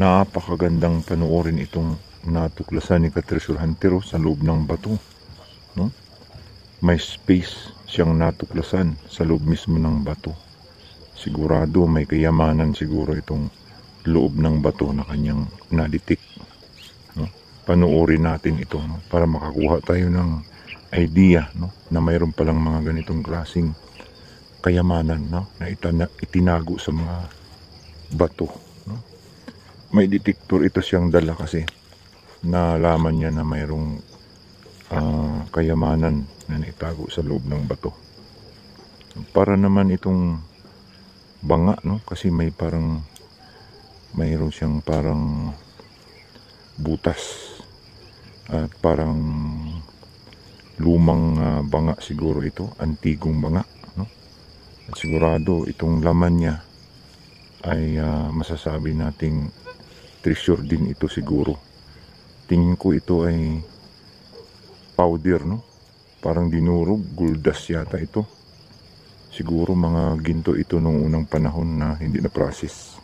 Napakagandang panoorin itong natuklasan ni Katresor Hantero sa loob ng bato, no? May space siyang natuklasan sa loob mismo ng bato. Sigurado may kayamanan siguro itong loob ng bato na kanyang nalitik, no? Panoorin natin ito, no? Para makakuha tayo ng idea, no? Na mayroon palang mga ganitong klaseng kayamanan, no? Na itinago sa mga bato, no? May detector ito siyang dala kasi nalaman niya na mayroong kayamanan na naitago sa loob ng bato. Para naman itong banga, no? Kasi mayroon siyang parang butas at parang lumang banga siguro ito, antigong banga, no? At sigurado itong laman niya ay masasabi nating treasure din ito siguro. Tingin ko ito ay powder, no? Parang dinurog, guldas yata ito. Siguro mga ginto ito nung unang panahon na hindi na process.